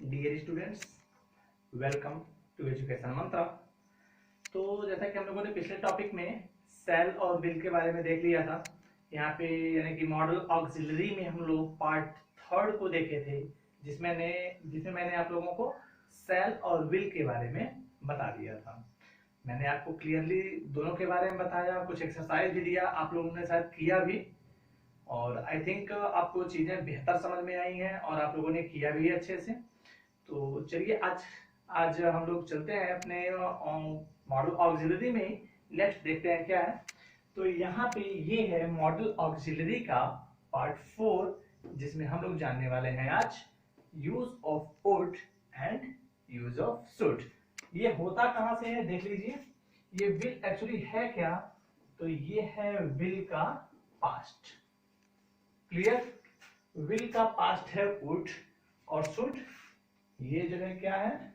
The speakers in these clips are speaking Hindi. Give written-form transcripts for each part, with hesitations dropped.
Dear students, welcome to education Mantra. तो जैसा कि हम लोगों ने पिछले टॉपिक में सेल और विल के बारे में देख लिया था, यहाँ पे यानी कि मॉडल ऑक्सिलरी में हम लोग पार्ट थर्ड को देखे थे, जिसमें मैंने आप लोगों को सेल और विल के बारे में बता दिया था। मैंने आपको क्लियरली दोनों के बारे में बताया, कुछ एक्सरसाइज भी दिया, आप लोगों ने शायद किया भी, और आई थिंक आपको चीज़ें बेहतर समझ में आई हैं और आप लोगों ने किया भी अच्छे से। तो चलिए आज आज हम लोग चलते हैं अपने मॉडल ऑक्सिलरी में। नेक्स्ट देखते हैं क्या है। तो यहाँ पे ये है मॉडल ऑक्सिलरी का पार्ट 4, जिसमें हम लोग जानने वाले हैं आज use of would and use of should. ये होता कहाँ से है देख लीजिए। ये विल एक्चुअली है क्या, तो ये है विल का पास्ट। क्लियर? विल का पास्ट है वुड और शुड। ये जो है क्या है,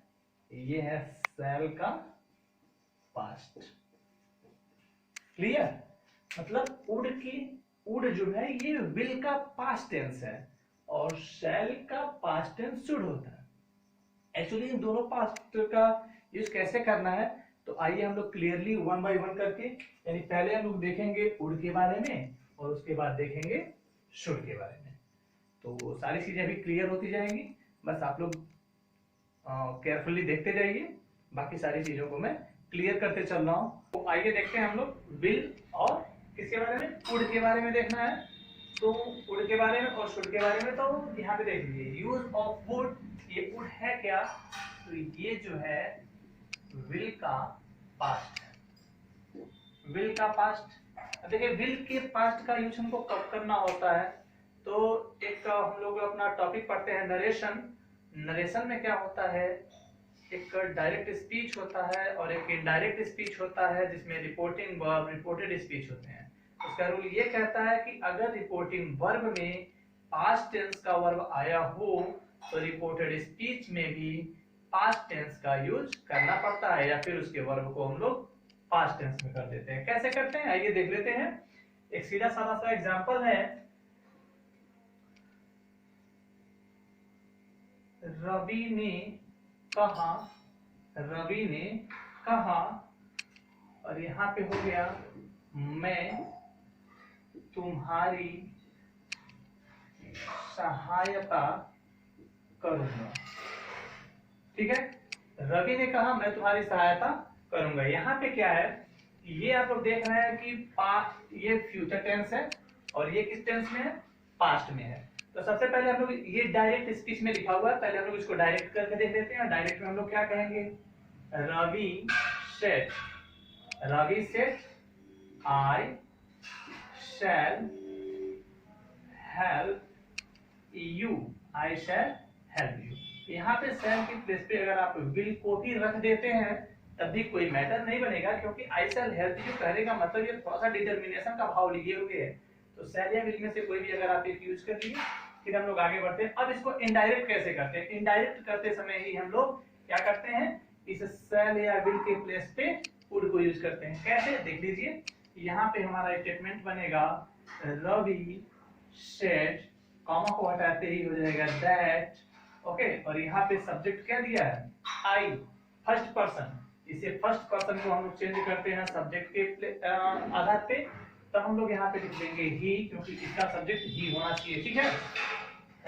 ये है सेल का पास्ट। क्लियर? मतलब वुड जो है ये विल का पास्ट टेंस है और सेल का पास्ट टेंस शुड होता है। एक्चुअली इन दोनों पास्ट का यूज कैसे करना है, तो आइए हम लोग क्लियरली वन बाय वन करके, यानी पहले हम लोग देखेंगे वुड के बारे में और उसके बाद देखेंगे शुड के बारे में। तो सारी चीजें भी क्लियर होती जाएंगी, बस आप लोग केयरफुली देखते जाइए। बाकी सारी चीजों को मैं क्लियर करते चल रहा हूँ। तो आइए देखते हैं हम लोग विल और किसके बारे में, वुड के बारे में देखना है। तो वुड के बारे में और शुड के बारे में, तो यहाँ पे देख लीजिए यूज ऑफ वुड। ये वुड है क्या, तो ये जो है विल का पास्ट है। विल का पास्ट, देखिए विल के पास्ट का यूज हमको कब करना होता है, तो एक हम लोग अपना टॉपिक पढ़ते हैं नरेशन। नरेशन में क्या होता है, एक डायरेक्ट स्पीच होता है और एक इनडायरेक्ट स्पीच होता है, जिसमें रिपोर्टिंग वर्ब, रिपोर्टेड स्पीच होते हैं। उसका रूल ये कहता है कि अगर रिपोर्टिंग वर्ब में पास्ट टेंस का वर्ब आया हो तो रिपोर्टेड स्पीच में भी पास्ट टेंस का यूज करना पड़ता है, या फिर उसके वर्ब को हम लोग पास्ट टेंस में कर देते हैं। कैसे करते हैं आइए देख लेते हैं। एक सीधा साधा सा एग्जांपल है, रवि ने कहा, रवि ने कहा, और यहाँ पे हो गया मैं तुम्हारी सहायता करूंगा। ठीक है, रवि ने कहा मैं तुम्हारी सहायता करूंगा। यहाँ पे क्या है, ये आप लोग देख रहे हैं कि ये फ्यूचर टेंस है और ये किस टेंस में है, पास्ट में है। तो सबसे पहले हम लोग ये डायरेक्ट स्पीच में लिखा हुआ है, पहले हम लोग इसको डायरेक्ट करके देख लेते हैं। डायरेक्ट में हम लोग क्या कहेंगे, Ravi said, Ravi said I shall help you, I shall help you. यहाँ पे शैल की प्लेस पे अगर आप विल को भी रख देते हैं तब भी कोई मैटर नहीं बनेगा, क्योंकि आई शैल हेल्प यू कहने का मतलब ये थोड़ा सा डिटर्मिनेशन का भाव लिए हुए है। तो शैल या विल में से कोई भी अगर आप एक यूज कर लीजिए, फिर हम लोग आगे बढ़ते हैं। अब इसको इनडायरेक्ट कैसे करते हैं, इनडायरेक्ट करते समय ही हम लोग क्या करते हैं, इस शैल या विल के प्लेस पे वुड को यूज करते हैं। कैसे देख लीजिए, यहाँ पे हमारा स्टेटमेंट बनेगा रवि सेड, कॉमा को हटाते ही हो जाएगा दैट, ओके। और यहाँ पे सब्जेक्ट क्या दिया है, आई, फर्स्ट पर्सन। इसे फर्स्ट पर्सन को हम लोग चेंज करते हैं सब्जेक्ट के आधार पे, तो हम लोग यहाँ पे लिख देंगे ही, क्योंकि इसका सब्जेक्ट ही होना चाहिए। ठीक है,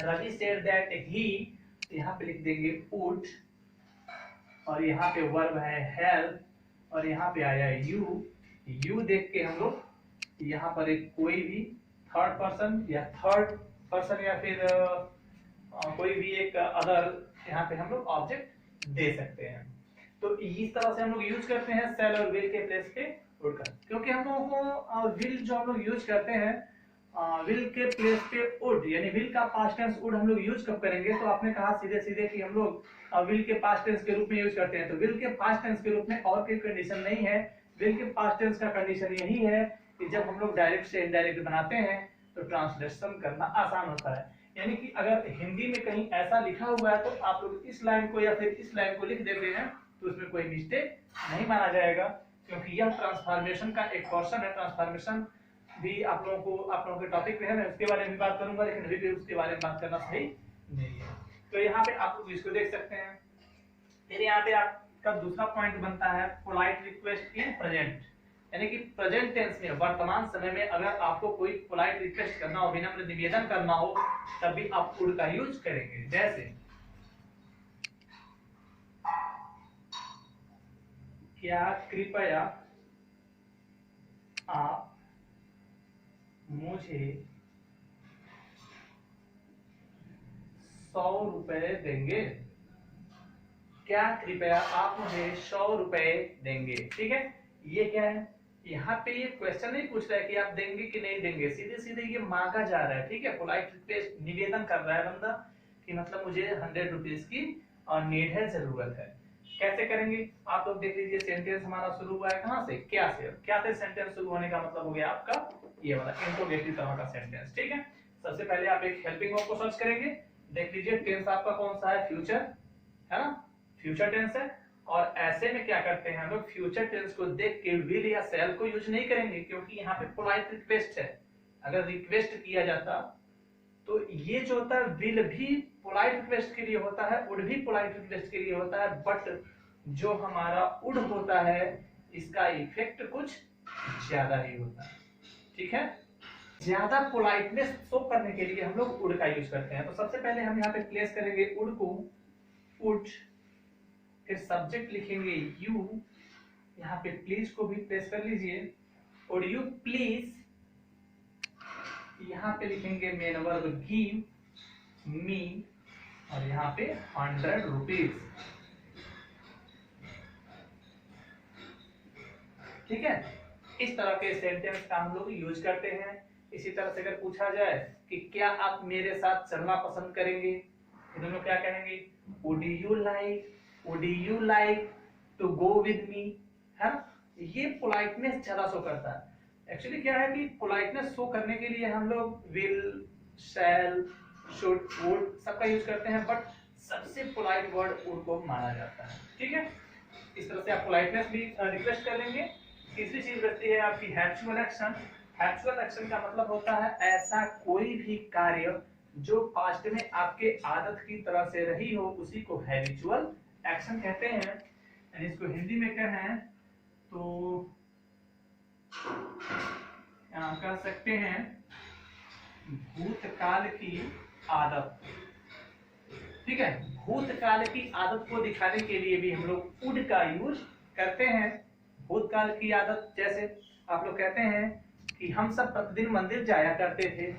रवि सेड दैट ही, यहाँ पे लिख देंगे वुड, और यहाँ पे वर्ब है हेल्प, और यहाँ पे आया यू। यू देख के हम लोग यहाँ पर एक कोई भी थर्ड पर्सन या फिर कोई भी एक अदर यहाँ पे हम लोग ऑब्जेक्ट दे सकते हैं। तो इस तरह से हम लोग यूज करते हैं सेल और विल के प्लेस पे वुड का, क्योंकि हम लोगों को विल जो हम लोग यूज करते हैं, विल के प्लेस पे वुड, यानी विल का पास्ट टेंस वुड हम लोग यूज कब करेंगे, तो आपने कहा सीधे सीधे कि हम लोग विल के पास्ट टेंस के रूप में यूज करते हैं। तो विल के पास्ट टेंस के रूप में और कोई कंडीशन नहीं है, विल के पास्ट टेंस का कंडीशन यही है कि जब हम लोग डायरेक्ट से इनडायरेक्ट बनाते हैं तो ट्रांसलेशन करना आसान होता है। यानी कि अगर हिंदी में कहीं ऐसा लिखा हुआ है तो आप लोग इस लाइन को या फिर इस लाइन को लिख देते हैं तो उसमें कोई मिस्टेक नहीं माना जाएगा, क्योंकि यह ट्रांसफॉर्मेशन का एक पोर्शन है। ट्रांसफॉर्मेशन भी आप लोगों के टॉपिक पे है, मैं उसके बारे में बात करूंगा, लेकिन अभी भी उसके बारे में बात करना सही नहीं है। तो यहाँ पे आप लोग इसको देख सकते हैं। फिर यहाँ पे आपका दूसरा पॉइंट बनता है पोलाइट रिक्वेस्ट इन प्रेजेंट, यानी कि प्रेजेंट टेंस में, वर्तमान समय में अगर आपको कोई पोलाइट रिक्वेस्ट करना हो, विनम्र निवेदन करना हो, तभी आप वुड का यूज करेंगे। जैसे क्या कृपया आप मुझे 100 रुपए देंगे, क्या कृपया आप मुझे 100 रुपए देंगे। ठीक है, ये क्या है, यहाँ पे ये क्वेश्चन नहीं पूछ रहा है कि आप देंगे कि नहीं देंगे, सीधे सीधे ये मांगा जा रहा है। ठीक है, पोलाइट रिक्वेस्ट, निवेदन कर रहा है बंदा कि मतलब मुझे 100 रुपीज की नीड है, जरूरत है। कैसे करेंगे आप लोग देख लीजिए। सेंटेंस हमारा शुरू हुआ है कहाँ से, क्या से। क्या से सेंटेंस शुरू होने का मतलब हो गया आपका ये वाला इंट्रोगेटिव तरह का सेंटेंस। ठीक है, सबसे पहले आप एक हेल्पिंग वर्ब को सर्च करेंगे। देख लीजिए टेंस आपका कौन सा है, फ्यूचर है ना, फ्यूचर टेंस है। और ऐसे में क्या करते हैं हम लोग, फ्यूचर टेंस को देख के विल या शैल को यूज नहीं करेंगे, क्योंकि यहाँ पे पोलाइट रिक्वेस्ट है। अगर रिक्वेस्ट किया जाता तो ये जो होता है विल भी पोलाइट रिक्वेस्ट के लिए होता है, वुड भी पोलाइट रिक्वेस्ट के लिए होता है, बट जो हमारा वुड होता है इसका इफेक्ट कुछ ज्यादा ही होता है। ठीक है, ज्यादा पोलाइटनेस शो करने के लिए हम लोग वुड का यूज करते हैं। तो सबसे पहले हम यहाँ पे प्लेस करेंगे वुड को, वुड, फिर सब्जेक्ट लिखेंगे यू, यहाँ पे प्लीज को भी प्लेस कर लीजिए, और यू प्लीज, यहाँ पे लिखेंगे मेन वर्ब गिव मी, और यहाँ पे 100 रुपीज। ठीक है, इस तरह के सेंटेंस का हम लोग यूज करते हैं। इसी तरह से अगर पूछा जाए कि क्या आप मेरे साथ चलना पसंद करेंगे, तो लोग क्या कहेंगे, would you like to go with me, है ना। ये पोलाइटनेस ज्यादा शो करता है। एक्चुअली क्या है कि पोलाइटनेस शो करने के लिए हम लोग विल, शैल, शुड, वुड सबका यूज करते हैं, बट सबसे पोलाइट वर्ड वुड को माना जाता है। ठीक है, इस तरह से आप पोलाइटनेस भी रिक्वेस्ट कर लेंगे। तीसरी चीज रहती है आपकी हैबिचुअल एक्शन। हैबिचुअल एक्शन का मतलब होता है ऐसा कोई भी कार्य जो पास्ट में आपके आदत की तरह से रही हो, उसी को हैबिचुअल एक्शन कहते हैं। यानी इसको हिंदी में कहें तो कह सकते हैं भूतकाल की आदत। ठीक है, भूतकाल की आदत को दिखाने के लिए भी हम लोग वुड का यूज करते हैं। भूतकाल की आदत, जैसे आप लोग कहते हैं कि हम सब प्रतिदिन मंदिर जाया करते थे,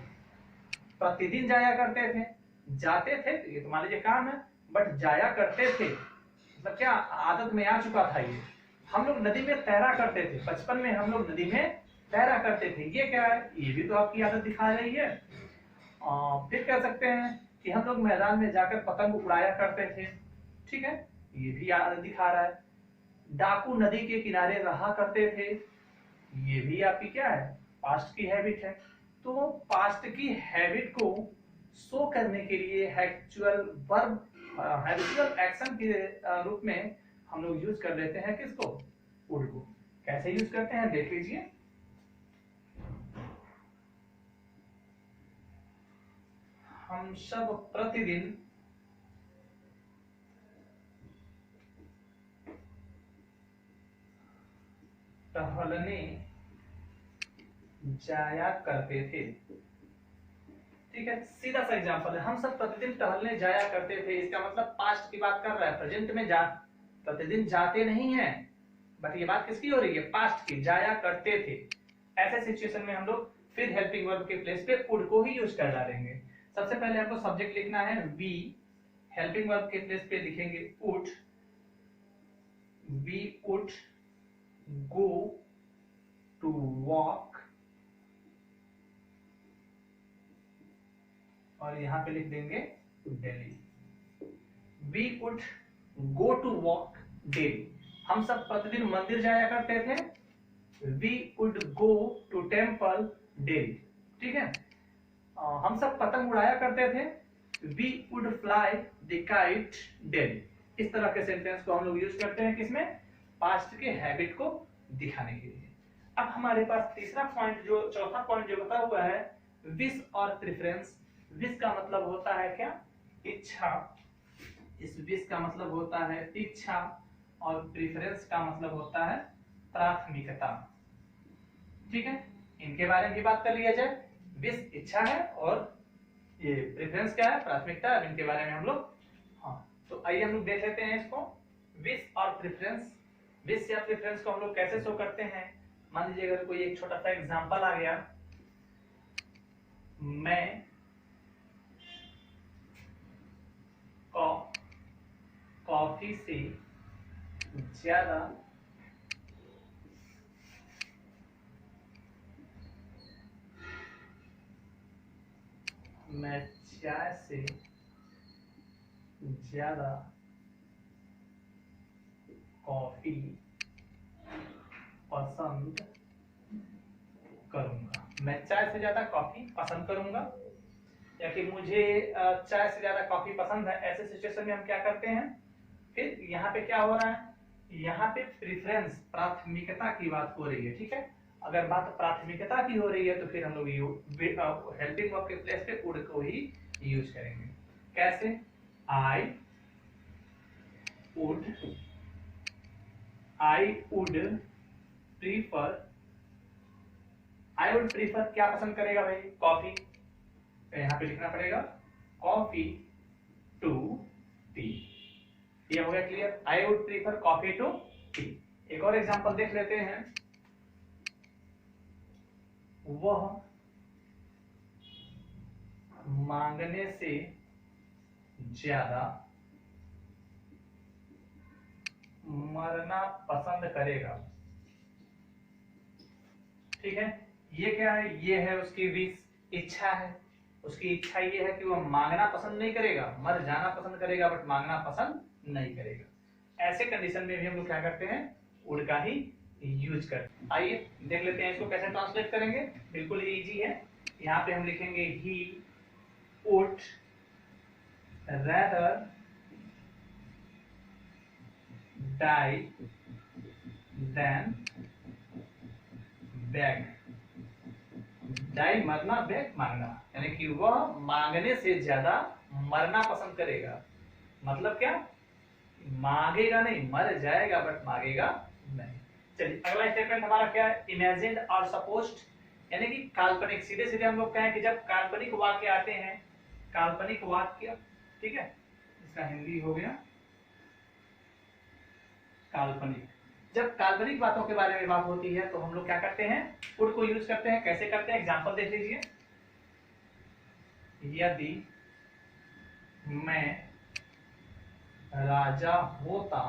प्रतिदिन जाया करते थे, जाते थे ये तो मान लीजिए काम है, बट जाया करते थे मतलब क्या, आदत में आ चुका था ये। हम लोग नदी में तैरा करते थे, बचपन में हम लोग नदी में तैरा करते थे, ये क्या है, ये भी तो आपकी आदत दिखा रही है। फिर कह सकते हैं कि हम लोग मैदान में जाकर पतंग उड़ाया करते थे। ठीक है, ये भी आदत दिखा रहा है। डाकू नदी के किनारे रहा करते थे, ये भी आपकी क्या है, पास्ट की हैबिट है। तो पास्ट की हैबिट को शो करने के लिए हैबिचुअल वर्ब, हैबिचुअल एक्शन के रूप में हम लोग यूज कर लेते हैं किसको, वुड को। कैसे यूज करते हैं देख लीजिए। हम सब प्रतिदिन टहलने जाया करते थे। ठीक है, सीधा सा एग्जांपल है, हम सब प्रतिदिन टहलने जाया करते थे। इसका मतलब पास्ट की बात कर रहा है, प्रेजेंट में प्रतिदिन जाते नहीं है, बट ये बात किसकी हो रही है, पास्ट की, जाया करते थे। ऐसे सिचुएशन में हम लोग फिर हेल्पिंग वर्ब के प्लेस पे वुड को ही यूज कर डालेंगे। सबसे पहले आपको सब्जेक्ट लिखना है वी, हेल्पिंग वर्ब के प्लेस पे लिखेंगे would, we would go to walk, और यहां पे लिख देंगे daily. We would go to walk daily, हम सब प्रतिदिन मंदिर जाया करते थे। We would go to temple daily. ठीक है, हम सब पतंग उड़ाया करते थे। We would fly the kite daily. इस तरह के सेंटेंस को हम लोग यूज करते हैं किसमें, पास्ट के हैबिट को दिखाने के लिए। अब हमारे पास तीसरा पॉइंट, जो चौथा पॉइंट जो बता हुआ है विश और प्रेफरेंस। विश का मतलब होता है क्या, इच्छा, इस विश का मतलब होता है इच्छा और प्रेफरेंस का मतलब होता है प्राथमिकता। ठीक है, इनके बारे में भी बात कर लिया जाए। विश इच्छा है और ये प्रेफरेंस क्या है, प्राथमिकता। अब इनके बारे में हम लोग तो आइए हम लोग देख लेते हैं इसको। विश और प्रेफरेंस, विश या प्रेफरेंस को हम लोग कैसे शो करते हैं। मान लीजिए अगर कोई एक छोटा सा एग्जांपल आ गया, मैं कॉफी से ज्यादा मैं चाय से ज्यादा कॉफी पसंद करूंगा। मैं चाय से ज्यादा कॉफी पसंद करूंगा, या कि मुझे चाय से ज्यादा कॉफी पसंद है। ऐसे सिचुएशन में हम क्या करते हैं, फिर यहाँ पे क्या हो रहा है, यहाँ पे प्रेफरेंस प्राथमिकता की बात हो रही है। ठीक है, अगर बात प्राथमिकता की हो रही है तो फिर हम लोग हेल्पिंग वर्ब के प्लेस पे वुड को ही यूज करेंगे। कैसे, आई वुड प्रीफर क्या पसंद करेगा भाई, कॉफी। तो यहाँ पे लिखना पड़ेगा कॉफी टू टी। ये हो गया clear, I would prefer coffee to tea. एक और एग्जांपल देख लेते हैं, वह मांगने से ज्यादा मरना पसंद करेगा। ठीक है, ये क्या है, ये है उसकी विश, इच्छा है। उसकी इच्छा ये है कि वह मांगना पसंद नहीं करेगा, मर जाना पसंद करेगा, बट मांगना पसंद नहीं करेगा। ऐसे कंडीशन में भी हम लोग क्या करते हैं, वुड का ही यूज करते हैं। आइए देख लेते हैं इसको कैसे ट्रांसलेट करेंगे। बिल्कुल इजी है। यहाँ पे हम लिखेंगे he would rather die than beg। Die मरना, बेग मांगना, यानी कि वह मांगने से ज्यादा मरना पसंद करेगा। मतलब क्या, मांगेगा नहीं, मर जाएगा बट मांगेगा नहीं। चलिए अगला स्टेटमेंट हमारा क्या है, इमेजिन्ड और सपोज्ड, यानी कि काल्पनिक। सीधे सीधे हम लोग कहें कि जब काल्पनिक वाक्य आते हैं, काल्पनिक वाक्य, ठीक है, इसका हिंदी हो गया काल्पनिक। जब काल्पनिक बातों के बारे में बात होती है तो हम लोग क्या करते हैं, वुड को यूज करते हैं। कैसे करते हैं, एग्जांपल देख लीजिए। यदि मैं राजा होता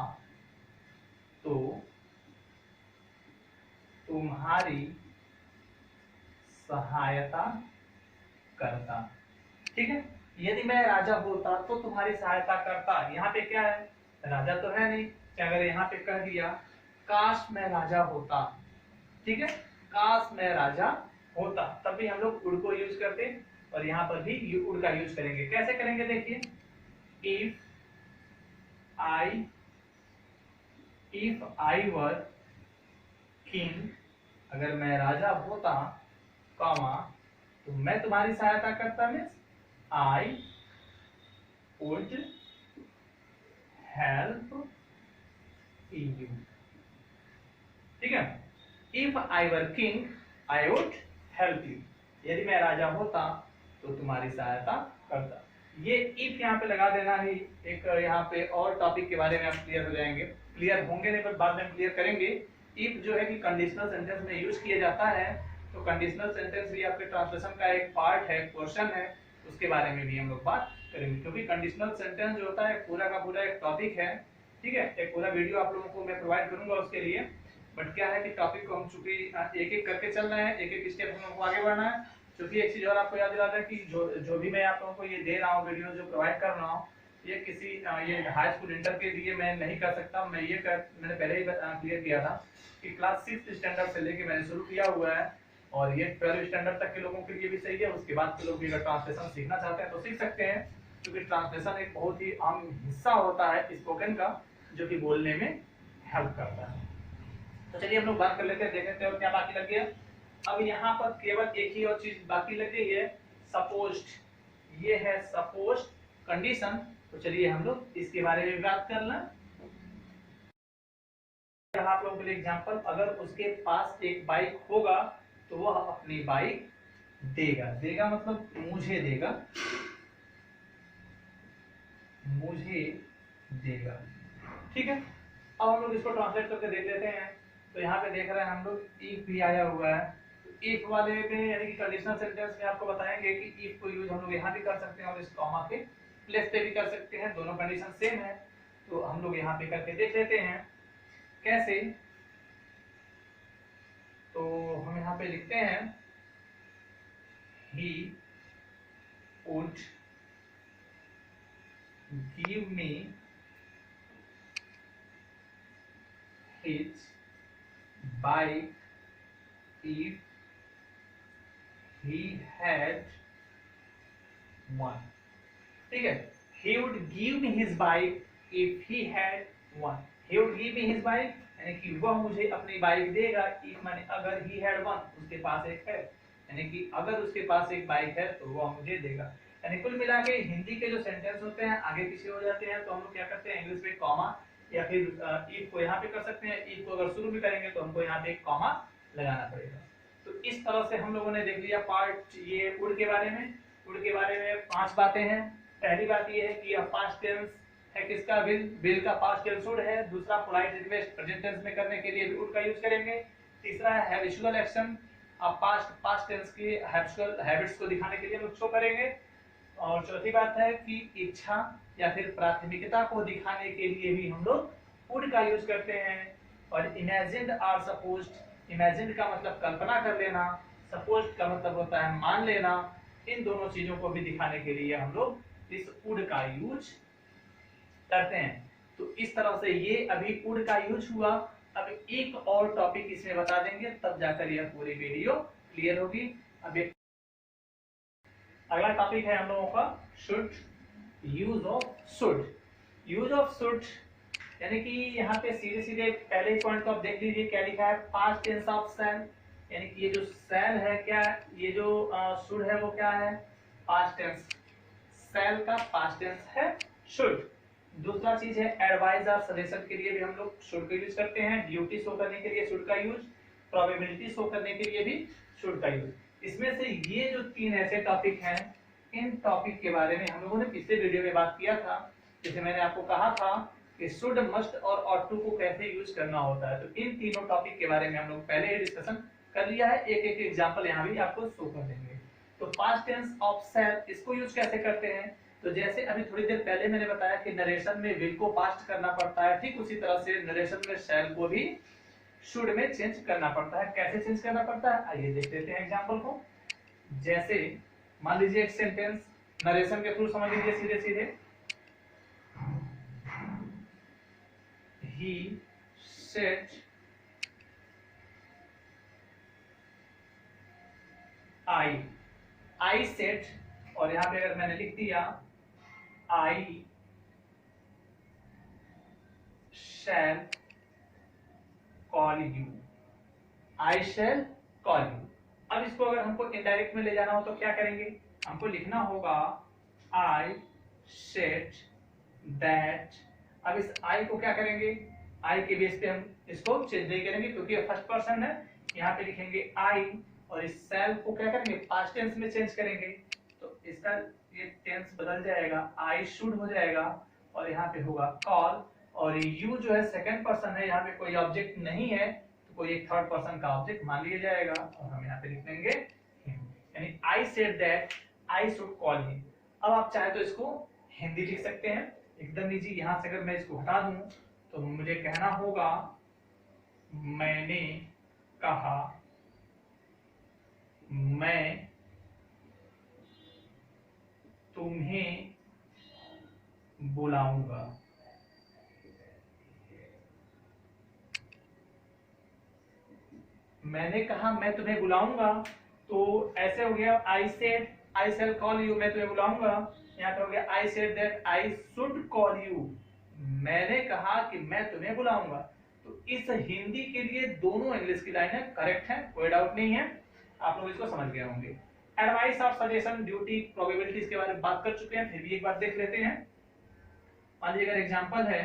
तो तुम्हारी सहायता करता। ठीक है, यदि मैं राजा होता तो तुम्हारी सहायता करता। यहाँ पे क्या है, राजा तो है नहीं, अगर यहाँ पे कह दिया काश मैं राजा होता, ठीक है, काश मैं राजा होता, तब भी हम लोग वुड को यूज करते, और यहाँ पर भी वुड का यूज करेंगे। कैसे करेंगे देखिए, इफ आई वर किंग, अगर मैं राजा होता, कॉमा, तो मैं तुम्हारी सहायता करता, means I would help you. ठीक है, if I were king I would help you, यदि मैं राजा होता तो तुम्हारी सहायता करता। ये इफ यहाँ पे लगा देना ही एक यहाँ पे और टॉपिक के बारे में आप क्लियर हो जाएंगे। क्लियर होंगे नहीं पर बाद में क्लियर करेंगे। इफ जो है कि कंडीशनल सेंटेंस में यूज किया जाता है, तो कंडीशनल सेंटेंस भी आपके ट्रांसलेशन का एक पार्ट है, पोर्शन है, उसके बारे में भी हम लोग बात करेंगे। क्योंकि कंडीशनल सेंटेंस जो होता है पूरा का पूरा एक टॉपिक है। ठीक है, एक पूरा वीडियो आप लोगों को मैं प्रोवाइड करूंगा उसके लिए। बट क्या है कि टॉपिक को हम चूंकि एक एक करके चल रहे हैं, एक एक स्टेप हम लोग को आगे बढ़ना है। क्योंकि एक चीज और आपको याद दिलाता है कि जो भी मैं आप लोगों को ये दे रहा हूँ, वीडियो जो प्रोवाइड कर रहा हूँ, ये किसी ये हाई स्कूल इंटर के लिए मैं नहीं कर सकता। मैंने पहले ही क्लियर किया था कि क्लास 6 स्टैंडर्ड से लेके मैंने शुरू किया हुआ है, और ये 12 स्टैंडर्ड तक के लोगों के लिए भी सही है। उसके बाद के लोग भी अगर ट्रांसलेशन सीखना चाहते हैं तो सीख सकते हैं, क्योंकि ट्रांसलेशन एक बहुत ही आम हिस्सा होता है स्पोकन का, जो कि बोलने में हेल्प करता है। तो चलिए हम लोग बात कर लेते हैं, देख लेते हैं और क्या बाकी लग गया। अब यहाँ पर केवल एक ही और चीज बाकी लग गई है, सपोज्ड। ये है सपोज्ड कंडीशन। तो चलिए हम लोग इसके बारे में बात कर लें। आप लोगों के लिए एग्जांपल, अगर उसके पास एक बाइक होगा तो वह अपनी बाइक देगा। देगा मतलब मुझे देगा, मुझे देगा। ठीक है, अब हम लोग इसको ट्रांसलेट करके देख लेते हैं। तो यहाँ पे देख रहे हैं हम लोग इफ भी आया हुआ है। तो इफ वाले में यानी कि कंडीशनल सेंटेंस में आपको बताएंगे कि इफ को यूज हम लोग यहाँ भी कर सकते हैं और इस कॉमा के प्लेस पे भी कर सकते हैं, दोनों कंडीशन सेम है। तो हम लोग यहाँ पे करके देख लेते हैं कैसे। तो हम यहाँ पे लिखते हैं he would give me his bike if he had one। ठीक है, he would give me his bike if he had one। he would give me his bike यानी कि वह मुझे अपनी बाइक देगा। if माने अगर, he had one उसके पास एक है, यानी कि अगर उसके पास एक बाइक है तो वह मुझे देगा। यानी कुल मिला के हिंदी के जो सेंटेंस होते हैं आगे पीछे हो जाते हैं, तो हम लोग क्या करते हैं इंग्लिश में कॉमा या फिर इफ को यहाँ पे कर सकते हैं। इफ को अगर शुरू में करेंगे तो हमको यहाँ पे एक कॉमा लगाना पड़ेगा। तो इस तरह से हम लोगों ने देख लिया पार्ट ये वुड के बारे में। वुड के बारे में 5 बातें हैं। पहली बात ये है कि यह पास्ट टेंस है किसका, विल। विल का पास्ट टेंस वुड है। दूसरा, पोलाइट रिक्वेस्ट प्रेजेंट टेंस में करने के लिए वुड का यूज करेंगे। तीसरा है हैबिचुअल एक्शन, अब पास्ट टेंस की हैबिचुअल हैबिट्स को दिखाने के लिए हम शो करेंगे। और चौथी बात है कि इच्छा या फिर प्राथमिकता को दिखाने के लिए भी हम लोग वुड का यूज करते हैं। और इमेजिन्ड और सपोज्ड, इमेजिन्ड का मतलब कल्पना कर लेना, सपोज्ड का मतलब होता है मान लेना। इन दोनों चीजों को भी दिखाने के लिए हम लोग इस वुड का यूज करते हैं। तो इस तरह से ये अभी वुड का यूज हुआ। अब एक और टॉपिक इसमें बता देंगे, तब जाकर यह पूरी वीडियो क्लियर होगी। अब एक अगला टॉपिक है हम लोगों का should, use of should. Use of should यानी कि यहाँ पे सीधे सीधे पहले पॉइंट को आप देख लीजिए क्या लिखा है, पास्ट टेंस ऑफ शैल। यानी कि ये जो शैल है क्या, ये जो शुड है वो क्या है, पास्ट टेंस। शैल का पास्ट टेंस है शुड। दूसरा चीज है एडवाइस और सजेशन के लिए भी हम लोग शुड का यूज करते हैं। ड्यूटी शो करने के लिए शुड का यूज, प्रोबेबिलिटी शो करने के लिए भी शुड का यूज। इसमें से ये जो 3 ऐसे टॉपिक हैं, इन टॉपिक के बारे में हम लोगों ने पिछले वीडियो में बात किया था। जैसे मैंने आपको कहा था कि शुड, मस्ट और ऑट टू को कैसे यूज करना होता है। तो इन तीनों टॉपिक के बारे में हम लोग पहले ही डिस्कशन कर लिया है। एक एक एग्जांपल यहाँ भी आपको शो कर देंगे। तो पास्ट टेंस ऑफ शैल, इसको यूज कैसे करते हैं, तो जैसे अभी थोड़ी देर पहले मैंने बताया कि नरेशन में विल को पास्ट करना पड़ता है, ठीक उसी तरह से नरेशन में शैल को भी शुड में चेंज करना पड़ता है। कैसे चेंज करना पड़ता है, आइए देख लेते हैं एग्जांपल को। जैसे मान लीजिए एक सेंटेंस नरेशन के थ्रू समझ लीजिए सीधे सीधे, he said I said, और यहां पे अगर मैंने लिख दिया I shall call you, I shall call you। अब इसको अगर हमको इनडायरेक्ट में ले जाना हो तो क्या करेंगे, हमको लिखना होगा I said that। अब इस I को क्या करेंगे, I के बेस पे हम इसको चेंज नहीं करेंगे क्योंकि ये फर्स्ट पर्सन है। यहाँ पे लिखेंगे I और इस shall को क्या करेंगे, पास्ट टेंस में चेंज करेंगे। तो इसका ये टेंस बदल जाएगा, I should हो जाएगा और यहाँ पे होगा call। और you जो है सेकंड पर्सन है, यहाँ पे कोई ऑब्जेक्ट नहीं है तो कोई एक थर्ड पर्सन का ऑब्जेक्ट मान लिया जाएगा और हम यहाँ पे लिख लेंगे him। यानी I said that I should call him। अब आप चाहे तो इसको हिंदी लिख सकते हैं एकदम इजी। यहाँ से अगर मैं इसको हटा दूं तो मुझे कहना होगा मैंने कहा मैं तुम्हें बुलाऊंगा। मैंने कहा मैं तुम्हें बुलाऊंगा, तो ऐसे हो गया I said I shall call you, मैं तुम्हें बुलाऊंगा। यहाँ पे हो गया I said that I should call you, मैंने कहा कि मैं तुम्हें बुलाऊंगा। तो इस हिंदी के लिए दोनों इंग्लिश की लाइनें करेक्ट हैं, कोई डाउट नहीं है, आप लोग इसको समझ गए होंगे। एडवाइस और सजेशन, ड्यूटी, प्रोबेबिलिटीज के बारे में बात कर चुके हैं, फिर भी एक बार देख लेते हैं। मान लीजिए अगर एग्जांपल है,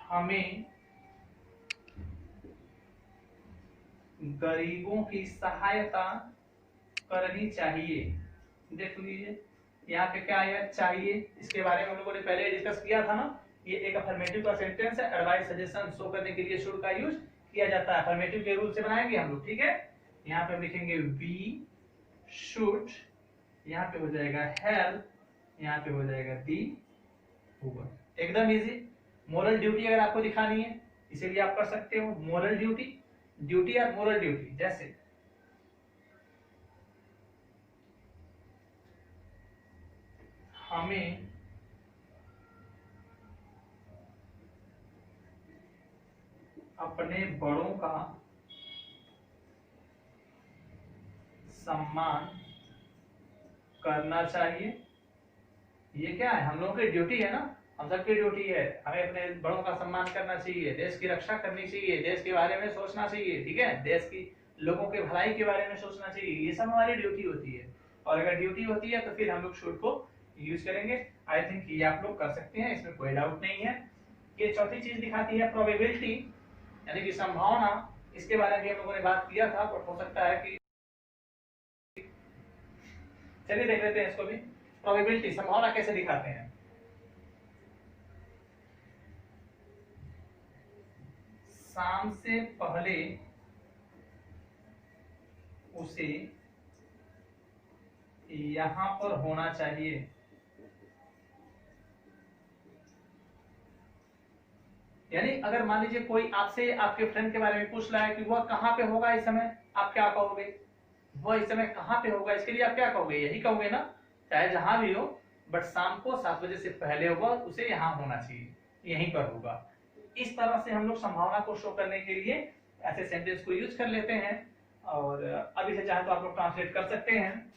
हमें गरीबों की सहायता करनी चाहिए। देख लीजिए यहाँ पे क्या आया, चाहिए। इसके बारे में हम लोगों ने पहले डिस्कस किया था ना, ये एक अफर्मेटिव का सेंटेंस है। एडवाइस सजेशन शो करने के लिए शुड का यूज किया जाता है। अफर्मेटिव के रूल से बनाएंगे हम लोग, ठीक है। यहाँ पे हम लिखेंगे वी शुड, यहाँ पे हो जाएगा हेल्प, यहाँ पे हो जाएगा दी हुआ। एकदम इजी। मोरल ड्यूटी अगर आपको दिखानी है इसीलिए आप कर सकते हो मोरल ड्यूटी, ड्यूटी और मोरल ड्यूटी। जैसे हमें अपने बड़ों का सम्मान करना चाहिए। ये क्या है, हम लोगों की ड्यूटी है ना, हम सबकी ड्यूटी है। हमें अपने बड़ों का सम्मान करना चाहिए, देश की रक्षा करनी चाहिए, देश के बारे में सोचना चाहिए, ठीक है, देश की लोगों के भलाई के बारे में सोचना चाहिए। ये सब हमारी ड्यूटी होती है। और अगर ड्यूटी होती है तो फिर हम लोग शुड को यूज करेंगे। आई थिंक ये आप लोग कर सकते हैं, इसमें कोई डाउट नहीं है। ये चौथी चीज दिखाती है प्रोबेबिलिटी, यानी कि संभावना। इसके बारे में हम लोगों ने बात किया था, बट हो सकता है कि, चलिए देख लेते हैं इसको भी। प्रोबेबिलिटी, संभावना कैसे दिखाते हैं। शाम से पहले उसे यहां पर होना चाहिए। यानी अगर मान लीजिए कोई आपसे आपके फ्रेंड के बारे में पूछ रहा है कि वह कहां पे होगा इस समय, आप क्या कहोगे, वह इस समय कहां पे होगा, इसके लिए आप क्या कहोगे, यही कहोगे ना, चाहे जहां भी हो, बट शाम को 7 बजे से पहले होगा, उसे यहां होना चाहिए, यहीं पर होगा। इस तरह से हम लोग संभावना को शो करने के लिए ऐसे सेंटेंस को यूज कर लेते हैं। और अभी से चाहे तो आप लोग ट्रांसलेट कर सकते हैं।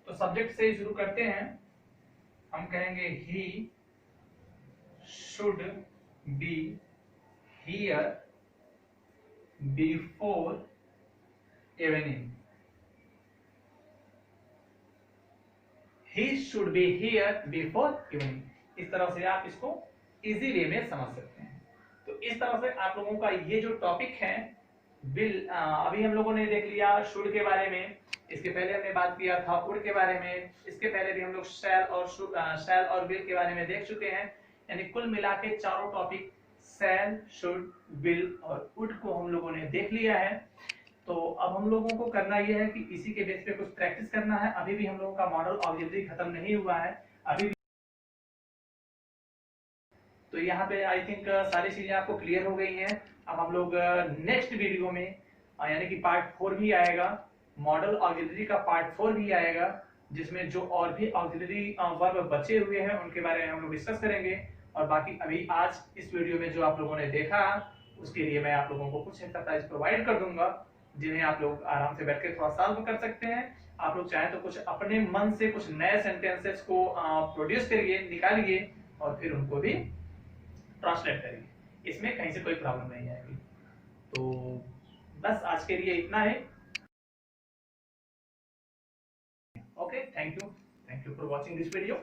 तो सब्जेक्ट से शुरू करते हैं। हम कहेंगे he should be here before evening. He should be here before evening। इस तरह से आप इसको इजी वे में समझ सकते हैं। तो इस तरह से आप लोगों का ये जो टॉपिक है अभी हम लोगों ने देख लिया शुड के बारे में, इसके पहले हमने बात किया था वुड के बारे में, इसके पहले भी हम लोग शैल और विल के बारे में देख चुके हैं। यानी कुल मिला के चारों टॉपिक शैल, शुड, विल और वुड को हम लोगों ने देख लिया है। तो अब हम लोगों को करना यह है कि इसी के बेस पे कुछ प्रैक्टिस करना है। अभी भी हम लोगों का मॉडल ऑक्सिलरी खत्म नहीं हुआ है अभी भी। तो यहाँ पे आई थिंक सारी चीजें आपको क्लियर हो गई हैं। अब हम लोग नेक्स्ट वीडियो में यानी कि पार्ट 4 भी आएगा, मॉडल ऑक्सिलरी का पार्ट 4 भी आएगा, जिसमें जो और भी ऑक्सिलरी वर्ब बचे हुए हैं उनके बारे में हम लोग डिस्कस करेंगे। और बाकी अभी आज इस वीडियो में जो आप लोगों ने देखा उसके लिए मैं आप लोगों को कुछ एक्सरसाइज प्रोवाइड कर दूंगा, जिन्हें आप लोग आराम से बैठ के थोड़ा सॉल्व कर सकते हैं। आप लोग चाहें तो कुछ अपने मन से कुछ नए सेंटेंसेस को प्रोड्यूस करिए, निकालिए और फिर उनको भी ट्रांसलेट करिए। इसमें कहीं से कोई प्रॉब्लम नहीं आएगी। तो बस आज के लिए इतना है। Okay, thank you for watching this video.